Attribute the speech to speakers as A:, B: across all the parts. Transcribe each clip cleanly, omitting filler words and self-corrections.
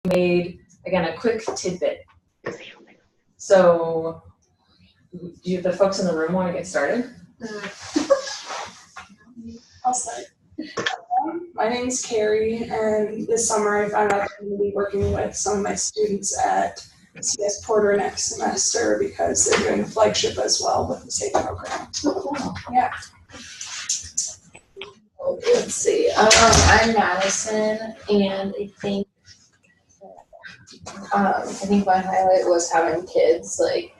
A: made, again, a quick tidbit. So, do the folks in the room want to get started?
B: I'll start. My name is Carrie, and this summer I found out I'm going to be working with some of my students at CS Porter next semester because they're doing a flagship as well with the same program. Yeah.
C: Let's see. I'm Madison, and I think my highlight was having kids like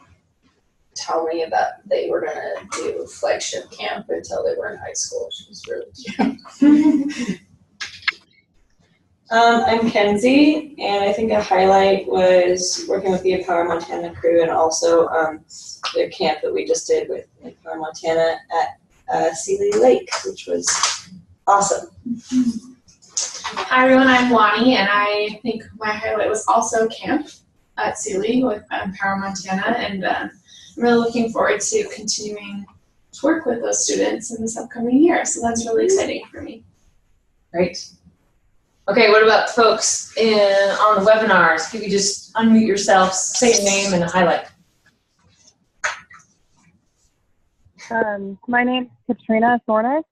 C: tell me that they were gonna do flagship camp until they were in high school, which was really cute.
D: I'm Kenzie, and I think a highlight was working with the Empower Montana crew and also their camp that we just did with Empower Montana at Segal Lake, which was awesome.
E: Hi everyone, I'm Lonnie, and I think my highlight was also camp at Segal with Empower Montana, and I'm really looking forward to continuing to work with those students in this upcoming year, so that's really exciting for me.
A: Great. Okay, what about folks on the webinars? If you could just unmute yourselves, say your name and a highlight.
F: My name's Katrina Thornes,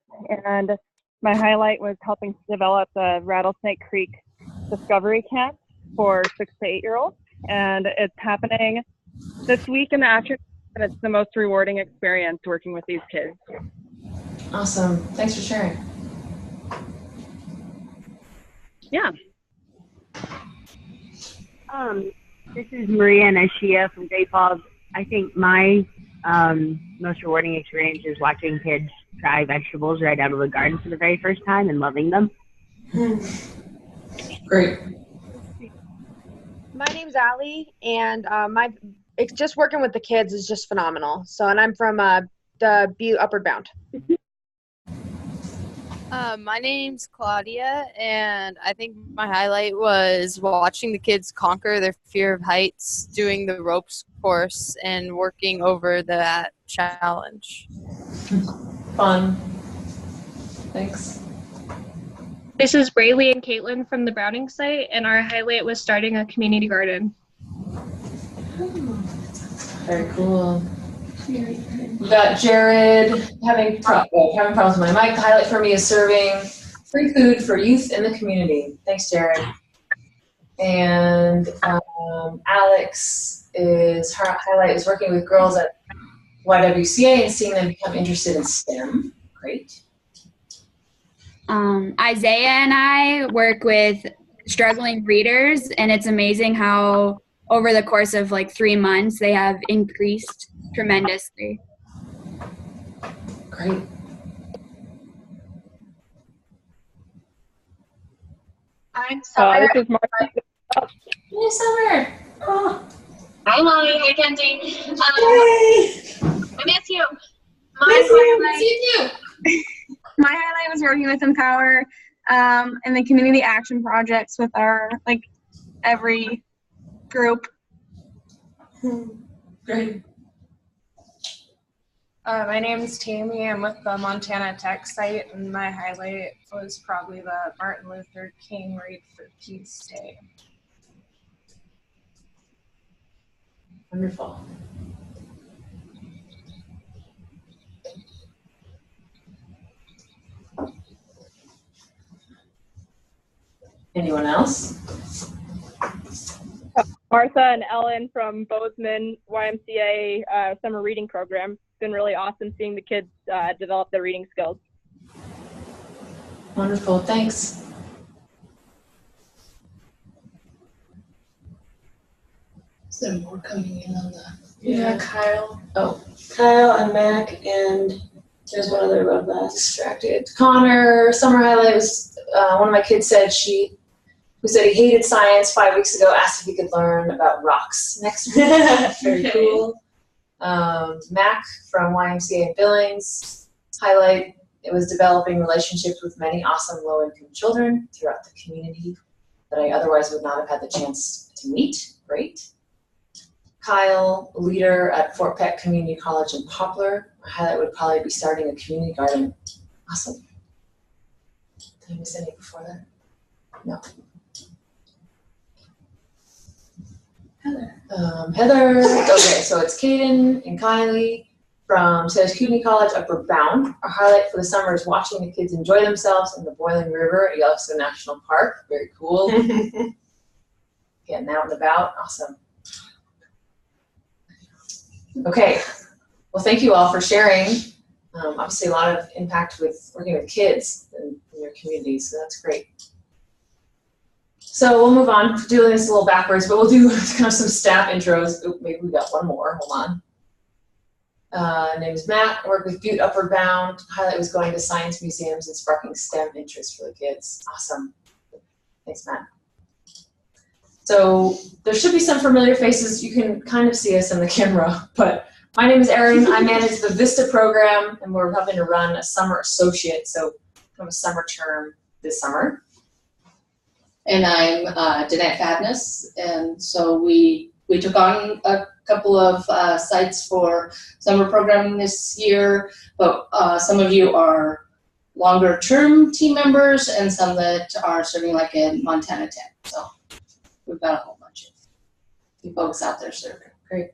F: and my highlight was helping to develop the Rattlesnake Creek Discovery Camp for 6 to 8-year-olds, and it's happening this week in the afternoon, and it's the most rewarding experience working with these kids.
A: Awesome. Thanks for sharing.
F: Yeah.
G: This is Maria Nashia from Great Falls. I think my most rewarding experience is watching kids try vegetables right out of the garden for the very first time and loving them.
A: Great.
H: My name's Allie, and it's just working with the kids is just phenomenal. So, and I'm from the Butte Upward Bound.
I: My name's Claudia, and I think my highlight was watching the kids conquer their fear of heights, doing the ropes course, and working over that challenge.
A: Fun. Thanks.
J: This is Braylee and Caitlin from the Browning site, and our highlight was starting a community garden.
A: Very cool. We got Jared having problems with my mic. The highlight for me is serving free food for youth in the community. Thanks, Jared. And Alex, her highlight is working with girls at YWCA and seeing them become interested in STEM. Great.
K: Isaiah and I work with struggling readers, and it's amazing how over the course of like 3 months they have increased tremendously.
A: Great.
L: I'm Summer.
F: This is Mark.
A: Hey, Summer. Oh.
L: Hi, Molly. Hi, Kenzie. I miss you. My highlight was working with Empower and the community action projects with our, every group.
A: Great.
M: My name is Tammy. I'm with the Montana Tech site, and my highlight was probably the Martin Luther King Read for Peace Day.
A: Wonderful. Anyone else?
F: Martha and Ellen from Bozeman YMCA summer reading program. It's been really awesome seeing the kids develop their reading skills.
A: Wonderful, thanks.
C: Is there more coming in on the?
A: Yeah, Kyle.
D: Oh, Kyle and Mac, and there's one other above that.
A: Distracted. Connor, summer highlight was one of my kids said who said he hated science 5 weeks ago, asked if he could learn about rocks next week. Very cool. Mac from YMCA in Billings, highlight, it was developing relationships with many awesome low-income children throughout the community that I otherwise would not have had the chance to meet. Great. Kyle, leader at Fort Peck Community College in Poplar. My highlight would probably be starting a community garden. Awesome. Did I miss any before that? No. Heather, okay, so it's Kaden and Kylie from Segal Community College, Upper Bound. Our highlight for the summer is watching the kids enjoy themselves in the boiling river at Yellowstone National Park. Very cool. Getting out and about, awesome. Okay, well, thank you all for sharing. Obviously, a lot of impact with working with kids in your community, so that's great. So we'll move on, doing this a little backwards, but we'll do kind of some staff intros. Oop, maybe we got one more, hold on. Name is Matt, I work with Butte Upward Bound. Highlight was going to science museums and sparking STEM interest for the kids. Awesome, thanks Matt. So there should be some familiar faces. You can kind of see us in the camera, but my name is Erin. I manage the VISTA program, and we're having to run a summer associate, so kind of a summer term this summer.
N: And I'm Danette Fadness, and so we took on a couple of sites for summer programming this year, but some of you are longer term team members and some that are serving like in Montana Tech. So we've got a whole bunch of you folks out there serving.
A: Great.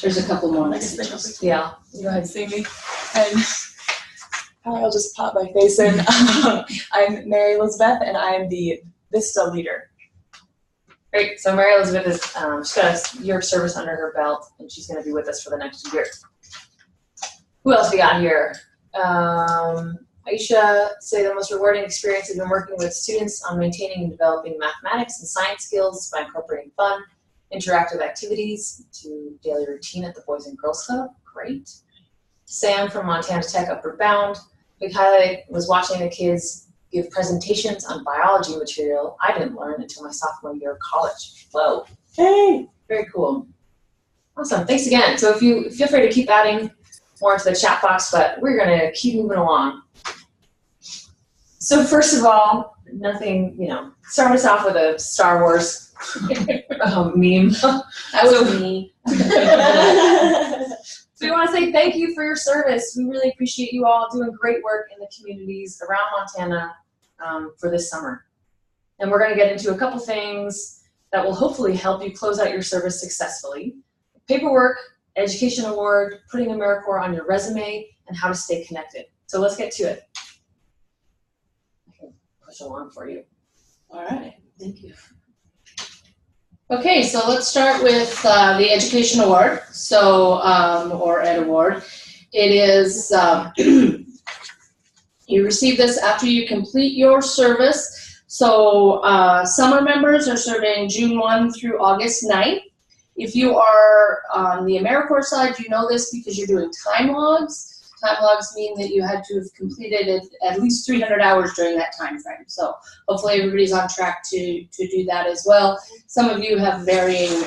N: There's a couple more messages.
A: Yeah.
B: Go ahead, see me. And I'll just pop my face in. I'm Mary Elizabeth, and I'm the VISTA leader.
A: Great. So Mary Elizabeth is she's got a year of service under her belt, and she's going to be with us for the next year. Who else we got here? Aisha say the most rewarding experience has been working with students on maintaining and developing mathematics and science skills by incorporating fun, interactive activities to daily routine at the Boys and Girls Club. Great. Sam from Montana Tech Upward Bound. Big highlight was watching the kids give presentations on biology material I didn't learn until my sophomore year of college. Whoa. Hey. Very cool. Awesome. Thanks again. So if you feel free to keep adding more to the chat box, but we're going to keep moving along. So first of all, nothing, start us off with a Star Wars meme.
N: That was me.
A: So we want to say thank you for your service. We really appreciate you all doing great work in the communities around Montana for this summer. And we're going to get into a couple things that will hopefully help you close out your service successfully. Paperwork, education award, putting AmeriCorps on your resume, and how to stay connected. So let's get to it. I can push along for you.
N: All right, thank you. Okay, so let's start with the Education Award, or Ed Award. It is, you receive this after you complete your service. So summer members are serving June 1 through August 9th. If you are on the AmeriCorps side, you know this because you're doing time logs. Time logs mean that you had to have completed at least 300 hours during that time frame. So hopefully everybody's on track to do that as well. Some of you have varying,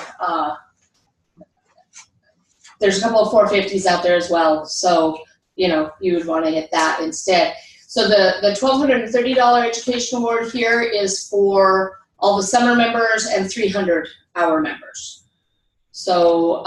N: there's a couple of 450s out there as well. So, you would want to hit that instead. So the $1,230 education award here is for all the summer members and 300-hour members. So,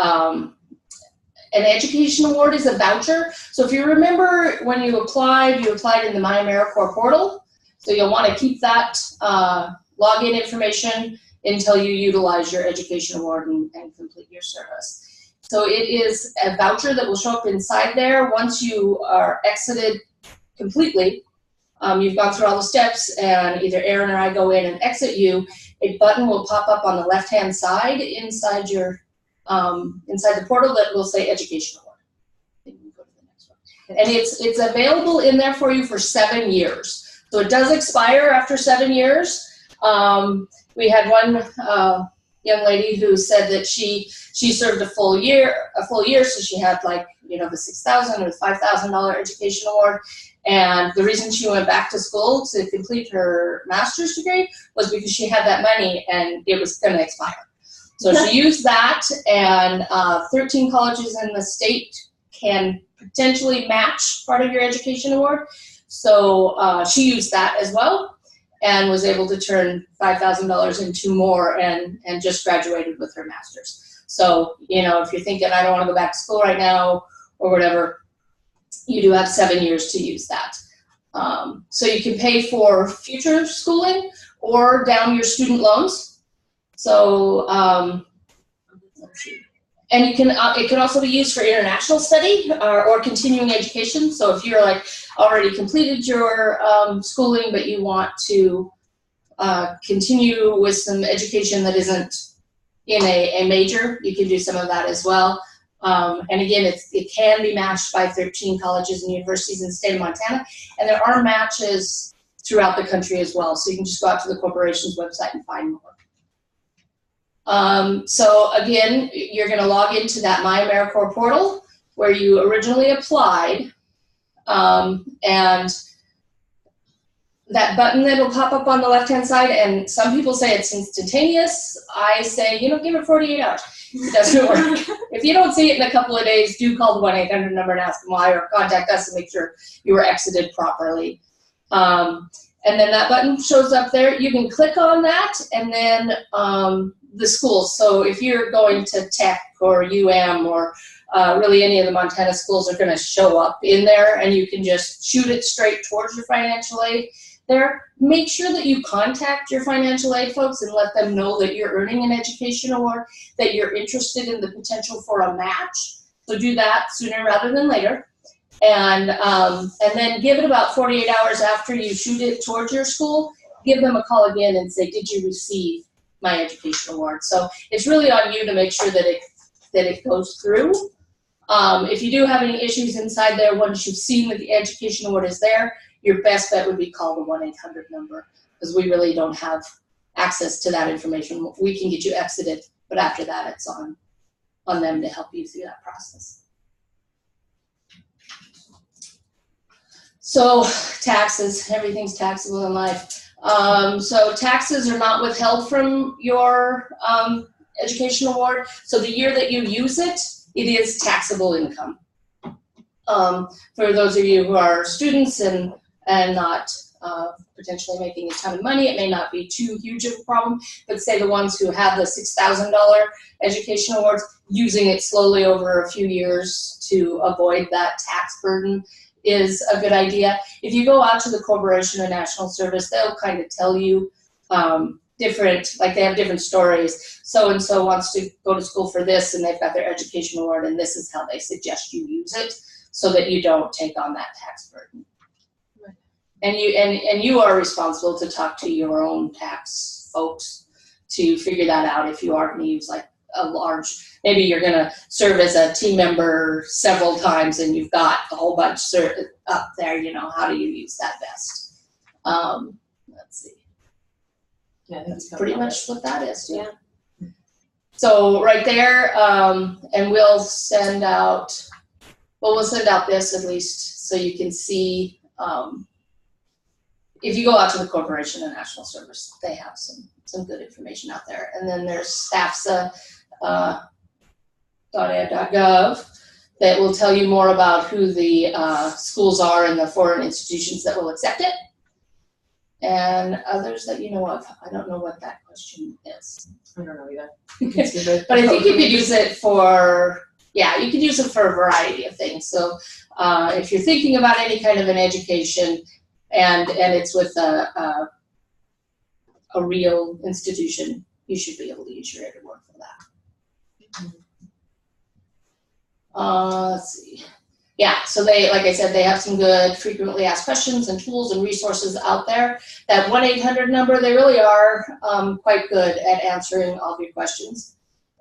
N: an education award is a voucher. So if you remember when you applied in the My AmeriCorps portal. So you'll want to keep that login information until you utilize your education award and complete your service. So it is a voucher that will show up inside there once you are exited completely. You've gone through all the steps, and either Erin or I go in and exit you. A button will pop up on the left-hand side inside your inside the portal that will say Education Award. Go to the next one. And it's available in there for you for 7 years. So it does expire after 7 years. We had one young lady who said that she served a full year, so she had the $6,000 or the $5,000 education award. And the reason she went back to school to complete her master's degree was because she had that money and it was going to expire. So she used that, and 13 colleges in the state can potentially match part of your education award. So she used that as well and was able to turn $5,000 into more and just graduated with her master's. So, if you're thinking, I don't want to go back to school right now or whatever, you do have 7 years to use that. So you can pay for future schooling or down your student loans. So let's see. And you can, it can also be used for international study or continuing education. So if you're like already completed your schooling, but you want to continue with some education that isn't in a major, you can do some of that as well. And again, it can be matched by 13 colleges and universities in the state of Montana. And there are matches throughout the country as well. So you can just go out to the corporation's website and find more. So again, you're going to log into that My AmeriCorps portal where you originally applied, and that button that will pop up on the left-hand side, and some people say it's instantaneous. I say, give it 48 hours. It doesn't work. If you don't see it in a couple of days, do call the 1-800 number and ask them why, or contact us and make sure you were exited properly. And then that button shows up there. You can click on that, and then the schools. So if you're going to Tech or UM or really any of the Montana schools are going to show up in there, and you can just shoot it straight towards your financial aid there. Make sure that you contact your financial aid folks and let them know that you're earning an education award, that you're interested in the potential for a match. So do that sooner rather than later. And then give it about 48 hours after you shoot it towards your school. Give them a call again and say, did you receive my education award? So it's really on you to make sure that it goes through. If you do have any issues inside there, once you've seen that the education award is there, your best bet would be call the 1-800 number, because we really don't have access to that information. We can get you exited, but after that, it's on them to help you through that process. So taxes, everything's taxable in life. So taxes are not withheld from your education award. So the year that you use it, it is taxable income. For those of you who are students and not potentially making a ton of money, it may not be too huge of a problem, but say the ones who have the $6,000 education awards, using it slowly over a few years to avoid that tax burden is a good idea. If you go out to the Corporation of National Service, they'll kind of tell you different, like they have different stories. So-and-so wants to go to school for this, and they've got their education award, and this is how they suggest you use it so that you don't take on that tax burden. Right. And you are responsible to talk to your own tax folks to figure that out if you are going to use like a large, maybe you're going to serve as a team member several times and you've got a whole bunch up there, how do you use that best? Let's see.
A: Yeah,
N: that's pretty much what that is. Yeah. So right there, and we'll send out this at least so you can see, if you go out to the Corporation of National Service, they have some good information out there. And then there's SAFSA.ed.gov that will tell you more about who the schools are and the foreign institutions that will accept it. And others that you know of. I don't know what that question is.
A: I don't know either.
N: But I think you could use it for, you could use it for a variety of things. So if you're thinking about any kind of an education and it's with a real institution, you should be able to use your ed award for that. Let's see. Yeah, so they, like I said, they have some good frequently asked questions and tools and resources out there. That 1-800 number, they really are quite good at answering all of your questions.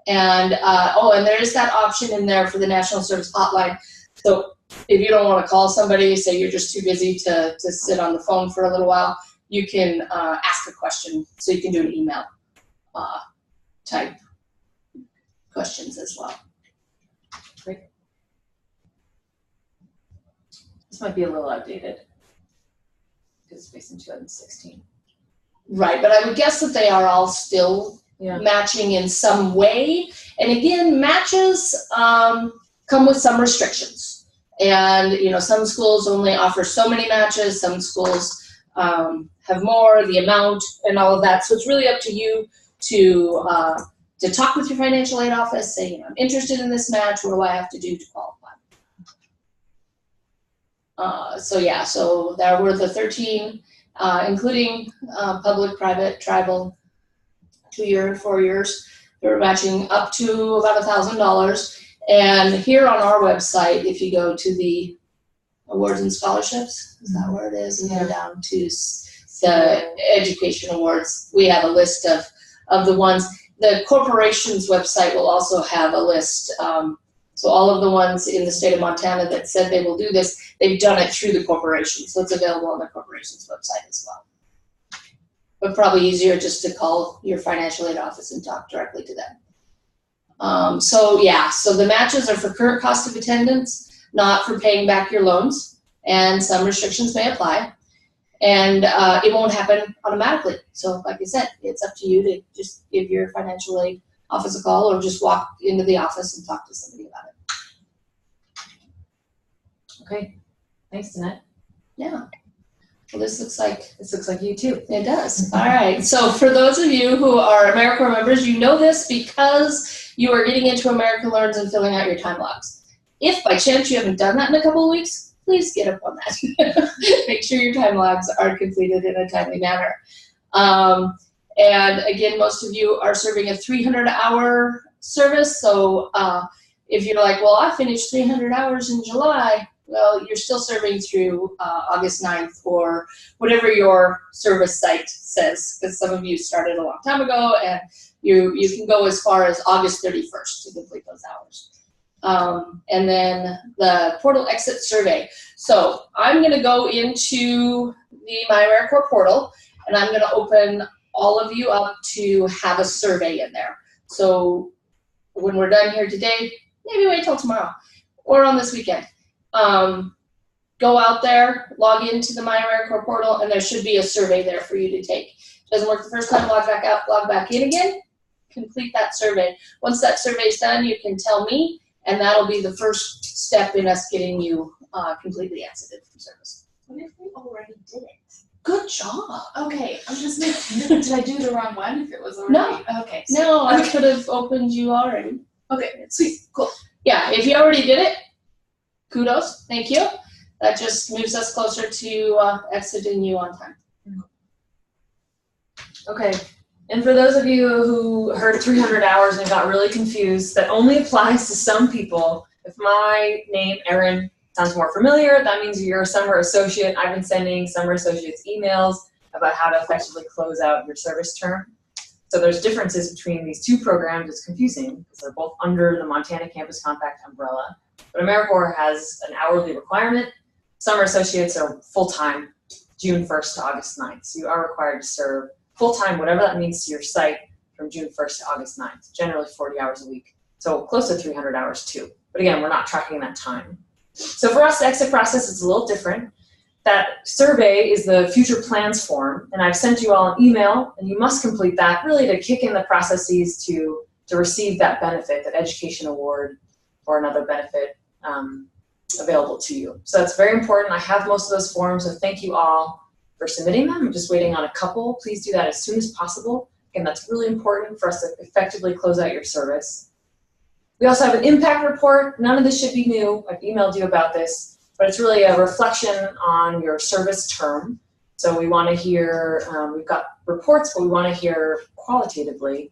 N: And, and there is that option in there for the National Service Hotline. So if you don't want to call somebody, say you're just too busy to sit on the phone for a little while, you can ask a question. So you can do an email type questions as well.
A: Great. This might be a little outdated because it's based in 2016.
N: Right, but I would guess that they are all still matching in some way. And again, matches come with some restrictions. And, some schools only offer so many matches. Some schools have more, the amount, and all of that. So it's really up to you to talk with your financial aid office, say, I'm interested in this match. What do I have to do to qualify? So there were the 13, including public, private, tribal, 2-year and 4 years. They're matching up to about $1,000. And here on our website, if you go to the awards and scholarships, is that where it is? And then down to the education awards, we have a list of the ones. The corporation's website will also have a list. So all of the ones in the state of Montana that said they will do this, they've done it through the corporation. So it's available on the corporation's website as well. But probably easier just to call your financial aid office and talk directly to them. So the matches are for current cost of attendance, not for paying back your loans, and some restrictions may apply. And it won't happen automatically. So like I said, it's up to you to just give your financial aid office a call or just walk into the office and talk to somebody about it.
A: Okay, thanks, Danette.
N: Yeah. Well, this looks like
A: you too.
N: It does. All right. So for those of you who are AmeriCorps members, you know this because you are getting into America Learns and filling out your time logs. If by chance you haven't done that in a couple of weeks, please get up on that. Make sure your time logs are completed in a timely manner. And again, most of you are serving a 300-hour service. So if you're like, well, I finished 300 hours in July, well, you're still serving through August 9th or whatever your service site says, because some of you started a long time ago, and you can go as far as August 31st to complete those hours. And then the portal exit survey. So I'm going to go into the My AmeriCorps portal, and I'm going to open all of you up to have a survey in there. So when we're done here today, maybe wait till tomorrow or on this weekend. Go out there, log into the My AmeriCorps portal, and there should be a survey there for you to take. Doesn't work the first time, log back out, log back in again, complete that survey. Once that survey is done, you can tell me, and that'll be the first step in us getting you completely exited from service.
E: What if we already did it?
N: Good job.
E: Okay, I'm just making, did I do the wrong one if it was already?
N: No.
E: Okay.
N: No, I could have opened you already.
E: Okay, sweet, cool.
N: Yeah, if you already did it, kudos, thank you. That just moves us closer to exiting you on time.
A: Okay, and for those of you who heard 300 hours and got really confused, that only applies to some people. If my name, Erin, sounds more familiar, that means you're a summer associate. I've been sending summer associates emails about how to effectively close out your service term. So there's differences between these two programs. It's confusing because they're both under the Montana Campus Compact umbrella. But AmeriCorps has an hourly requirement. Summer associates are full-time, June 1st to August 9th. So you are required to serve full-time, whatever that means to your site, from June 1st to August 9th, generally 40 hours a week. So close to 300 hours too. But again, we're not tracking that time. So for us, the exit process is a little different. That survey is the future plans form, and I've sent you all an email, and you must complete that really to kick in the processes to receive that benefit, that education award or another benefit available to you. So that's very important. I have most of those forms, so thank you all for submitting them. I'm just waiting on a couple. Please do that as soon as possible. Again, that's really important for us to effectively close out your service. We also have an impact report. None of this should be new. I've emailed you about this, but it's really a reflection on your service term. So we want to hear, we've got reports, but we want to hear qualitatively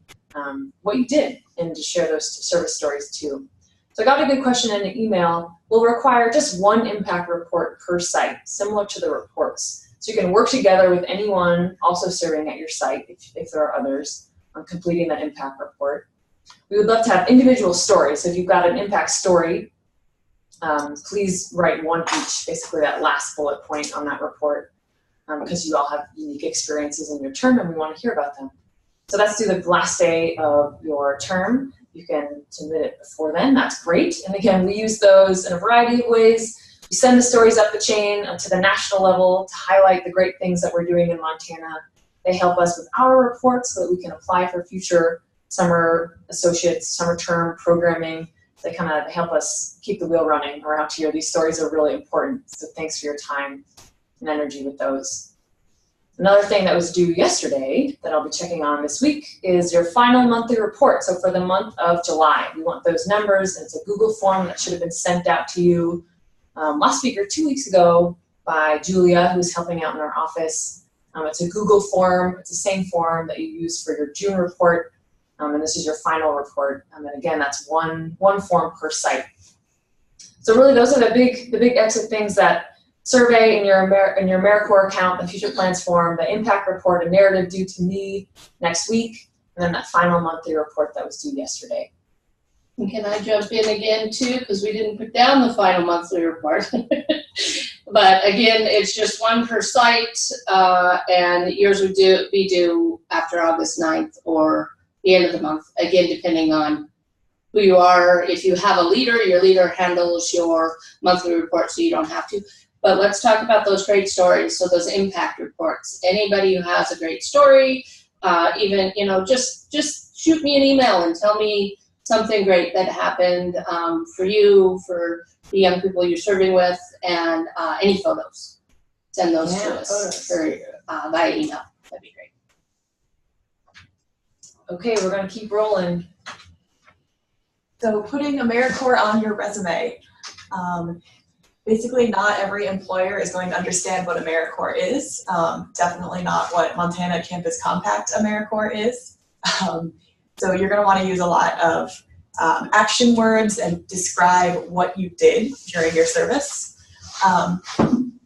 A: what you did and to share those service stories too. So I got a good question in an email. We'll require just one impact report per site, similar to the reports. So you can work together with anyone also serving at your site, if there are others, on completing that impact report. We would love to have individual stories. So if you've got an impact story, please write one each, basically that last bullet point on that report, because you all have unique experiences in your term and we want to hear about them. So that's due the last day of your term. You can submit it before then, that's great. And again, we use those in a variety of ways. We send the stories up the chain to the national level to highlight the great things that we're doing in Montana. They help us with our reports so that we can apply for future summer associates, summer term programming. They kind of help us keep the wheel running around here. These stories are really important, so thanks for your time and energy with those. Another thing that was due yesterday that I'll be checking on this week is your final monthly report. So for the month of July, we want those numbers. It's a Google form that should have been sent out to you last week or 2 weeks ago by Julia, who's helping out in our office. It's a Google form. It's the same form that you use for your June report. And this is your final report. And again, that's one form per site. So really, those are the big exit things: that survey in your AmeriCorps account, the future plans form, the impact report, a narrative due to me next week, and then that final monthly report that was due yesterday.
N: And can I jump in again too, because we didn't put down the final monthly report. But again, it's just one per site, and yours would be due after August 9th or the end of the month, again, depending on who you are. If you have a leader, your leader handles your monthly report, so you don't have to. But let's talk about those great stories, so those impact reports. Anybody who has a great story, even, just shoot me an email and tell me something great that happened for you, for the young people you're serving with, and any photos. Send those to us via email. That'd be great.
A: Okay, we're going to keep rolling.
O: So putting AmeriCorps on your resume. Basically, not every employer is going to understand what AmeriCorps is. Definitely not what Montana Campus Compact AmeriCorps is. So you're going to want to use a lot of action words and describe what you did during your service.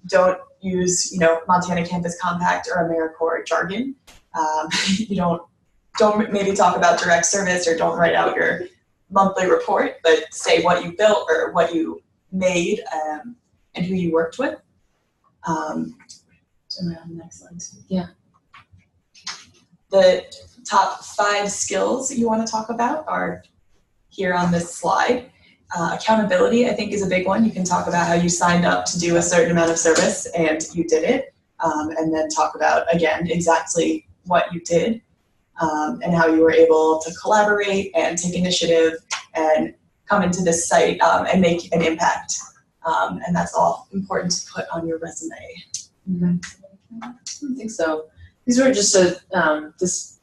O: Don't use, Montana Campus Compact or AmeriCorps jargon. You don't maybe talk about direct service, or don't write out your monthly report, but say what you built or what you made and who you worked with. So am I on the next slide?
A: Yeah.
O: The top 5 skills that you want to talk about are here on this slide. Accountability, I think, is a big one. You can talk about how you signed up to do a certain amount of service and you did it, and then talk about, again, exactly what you did, and how you were able to collaborate and take initiative and come into this site and make an impact. And that's all important to put on your resume.
A: Mm-hmm. I don't think so. These were just this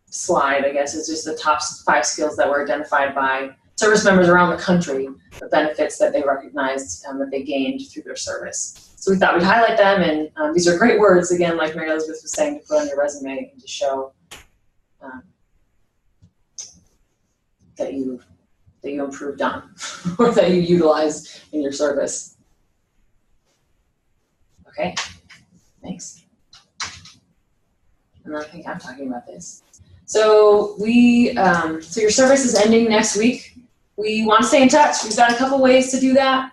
A: slide, I guess, is just the top 5 skills that were identified by service members around the country, the benefits that they recognized that they gained through their service. So we thought we'd highlight them, and these are great words, again, like Mary Elizabeth was saying, to put on your resume and to show that you improved on or that you utilized in your service. Okay, thanks. And I think I'm talking about this. So so your service is ending next week. We want to stay in touch. We've got a couple ways to do that.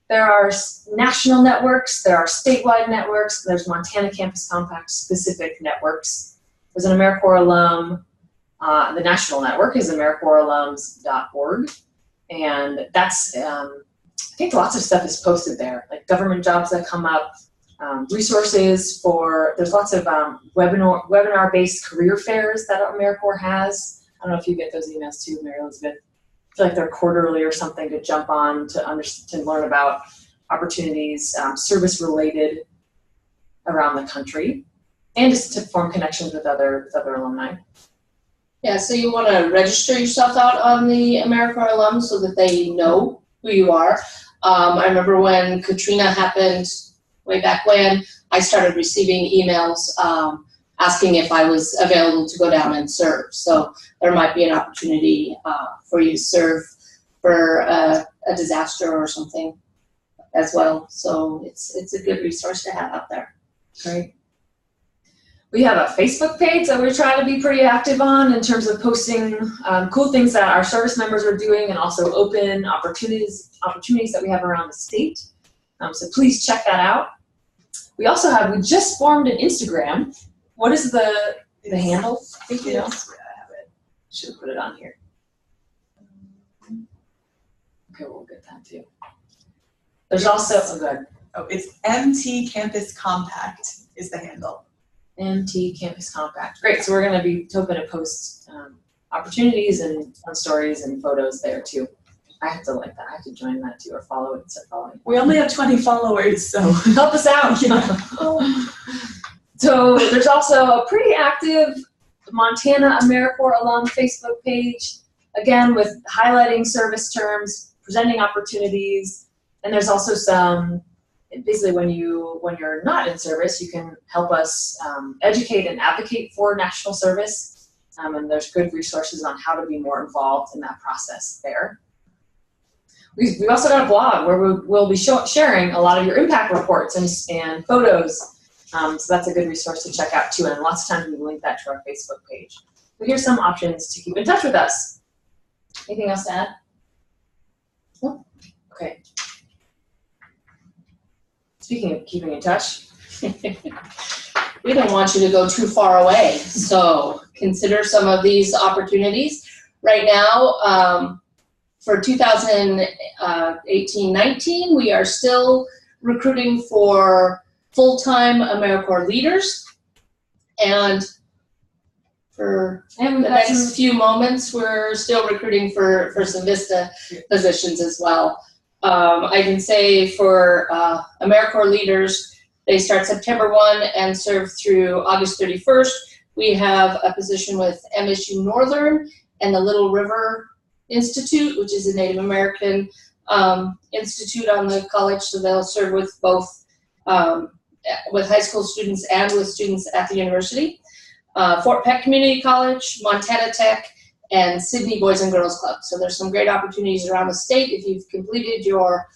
A: There are national networks, there are statewide networks, there's Montana Campus Compact specific networks. There's an AmeriCorps alum. The national network is AmeriCorpsAlums.org, and that's, I think lots of stuff is posted there, like government jobs that come up, resources there's lots of webinar-based career fairs that AmeriCorps has. I don't know if you get those emails too, Mary Elizabeth. I feel like they're quarterly or something to jump on to learn about opportunities, service-related around the country, and just to form connections with other alumni.
N: Yeah, so you want to register yourself out on the AmeriCorps alum so that they know who you are. I remember when Katrina happened way back when, I started receiving emails asking if I was available to go down and serve. So there might be an opportunity for you to serve for a disaster or something as well. So it's a good resource to have out there.
A: Great. We have a Facebook page that we're trying to be pretty active on in terms of posting cool things that our service members are doing, and also open opportunities that we have around the state. So please check that out. We just formed an Instagram. What is the handle?
O: I think I have it.
A: Should have put it on here. Okay, we'll get that too. There's also,
O: it's MT Campus Compact is the handle.
A: MT Campus Compact. Great, so we're going to be hoping to post opportunities and fun stories and photos there too. I have to like that. I have to join that too, or follow it instead of following.
O: We only have 20 followers, so
A: help us out. Yeah. So there's also a pretty active Montana AmeriCorps alum Facebook page, again with highlighting service terms, presenting opportunities, and there's also some. Basically, when you're not in service, you can help us educate and advocate for national service. and there's good resources on how to be more involved in that process there. We've also got a blog where we'll be sharing a lot of your impact reports and photos. So that's a good resource to check out too, and lots of times we link that to our Facebook page. But here's some options to keep in touch with us. Anything else to add? No? Okay. Speaking of keeping in touch,
N: we don't want you to go too far away, so consider some of these opportunities. Right now, for 2018-19, we are still recruiting for full-time AmeriCorps leaders, and for the next few moments, we're still recruiting for some VISTA positions as well. I can say for AmeriCorps leaders, they start September 1 and serve through August 31st. We have a position with MSU Northern and the Little River Institute, which is a Native American institute on the college, so they'll serve with both with high school students and with students at the university. Fort Peck Community College, Montana Tech, and Sydney Boys and Girls Club. So there's some great opportunities around the state if you've completed your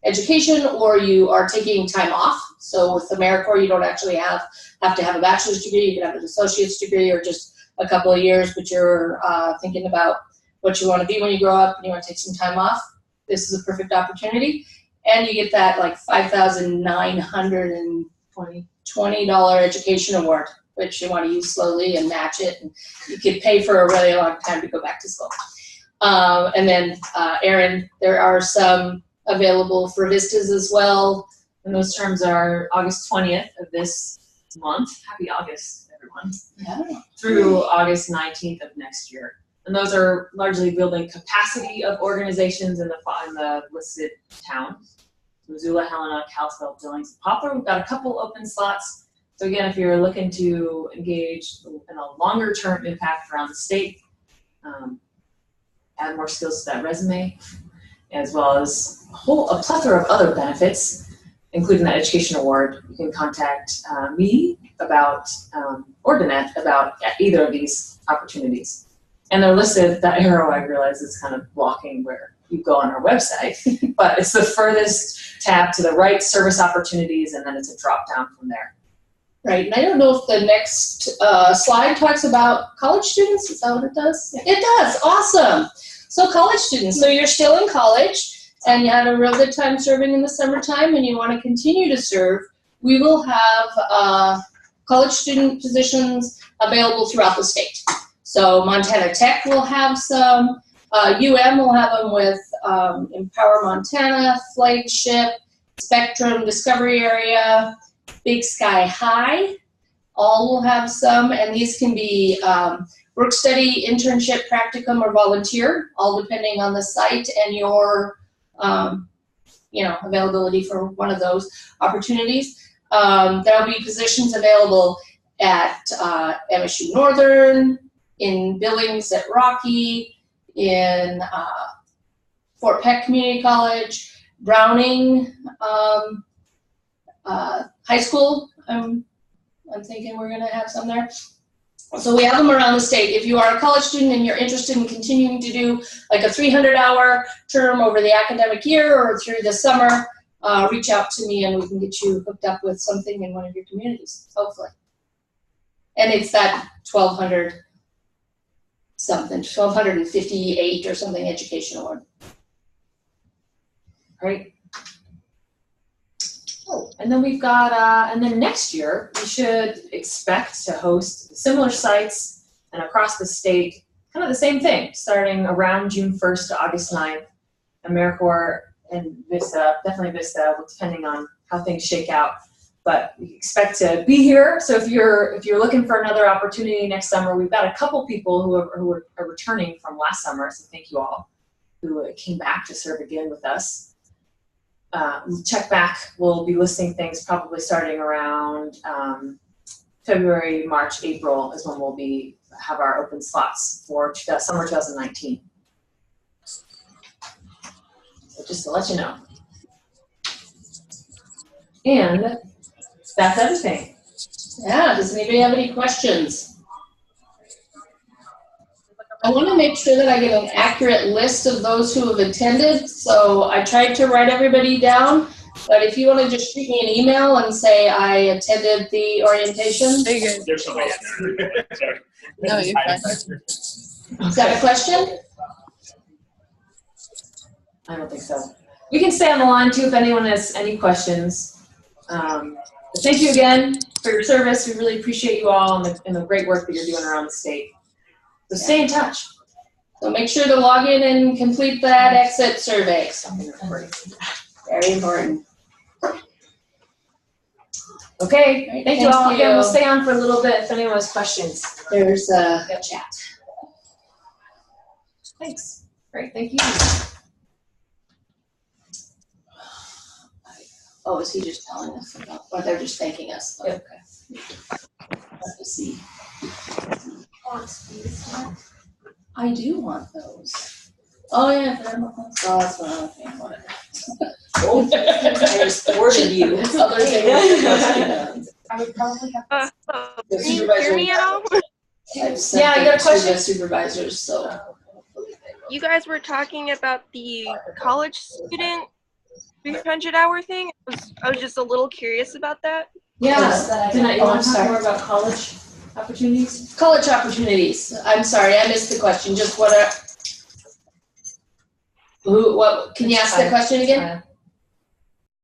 N: education or you are taking time off. So with AmeriCorps, you don't actually have to have a bachelor's degree. You can have an associate's degree or just a couple of years, but you're thinking about what you want to be when you grow up and you want to take some time off. This is a perfect opportunity. And you get that like $5,920 education award, which you want to use slowly and match it. And you could pay for a really long time to go back to school. And then, Erin, there are some available for VISTAs as well.
A: And those terms are August 20th of this month. Happy August, everyone.
N: Yeah.
A: Through August 19th of next year. And those are largely building capacity of organizations in the listed towns. Missoula, Helena, Kalispell, Billings, and Poplar. We've got a couple open slots. So again, if you're looking to engage in a longer term impact around the state, add more skills to that resume, as well as a plethora of other benefits, including that education award, you can contact me about, or Danette about either of these opportunities. And they're listed, that arrow I realize is kind of blocking where you go on our website, but it's the furthest tab to the right, service opportunities, and then it's a drop down from there.
N: Right, and I don't know if the next slide talks about college students. Is that what it does? Yeah. It does, awesome. So college students, so you're still in college and you had a real good time serving in the summertime and you want to continue to serve, we will have college student positions available throughout the state. So Montana Tech will have some, UM will have them with Empower Montana, Flagship, Spectrum, Discovery Area, Big Sky High, all will have some, and these can be work study, internship, practicum, or volunteer, all depending on the site and your availability for one of those opportunities. There will be positions available at MSU Northern, in Billings at Rocky, in Fort Peck Community College, Browning High School. I'm thinking we're going to have some there. So we have them around the state. If you are a college student and you're interested in continuing to do like a 300-hour term over the academic year or through the summer, reach out to me and we can get you hooked up with something in one of your communities, hopefully. And it's that 1,200 something, 1,258 or something education award.
A: Great. Oh, and then we've got, and then next year, we should expect to host similar sites and across the state, kind of the same thing, starting around June 1st to August 9th. AmeriCorps and VISTA, definitely VISTA, depending on how things shake out. But we expect to be here. So if you're looking for another opportunity next summer, we've got a couple people who are returning from last summer, so thank you all, who came back to serve again with us. Check back. We'll be listing things probably starting around February, March, April is when we'll have our open slots for summer 2019. So just to let you know. And that's everything.
N: Yeah, does anybody have any questions? I want to make sure that I get an accurate list of those who have attended, so I tried to write everybody down, but if you want to just shoot me an email and say I attended the orientation.
P: There's somebody else. Sorry.
I: No, you're fine.
N: Is that a question?
A: I don't think so. We can stay on the line too if anyone has any questions. But thank you again for your service. We really appreciate you all and the great work that you're doing around the state. So stay in touch.
N: So make sure to log in and complete that exit survey. Very important.
A: Okay, thank you all. Again, we'll stay on for a little bit if anyone has questions.
N: There's a chat.
A: Thanks. Great, thank you.
N: Oh, is he just telling us about, or they're just thanking us?
A: Yep.
N: Okay. Let's see. I do want those. Oh yeah, oh, that's what I'm looking at. Whatever.
D: I just ordered you.
N: Other things.
L: I would probably have
N: The
L: Can you hear me at all?
N: I've sent
A: Yeah, I got a
N: it to
A: question.
N: the supervisors, so.
L: You guys were talking about the college student 300-hour thing. I was just a little curious about that.
A: Yeah, you want to talk more about college opportunities?
N: College opportunities. I'm sorry, I missed the question. Just what can you ask the question again?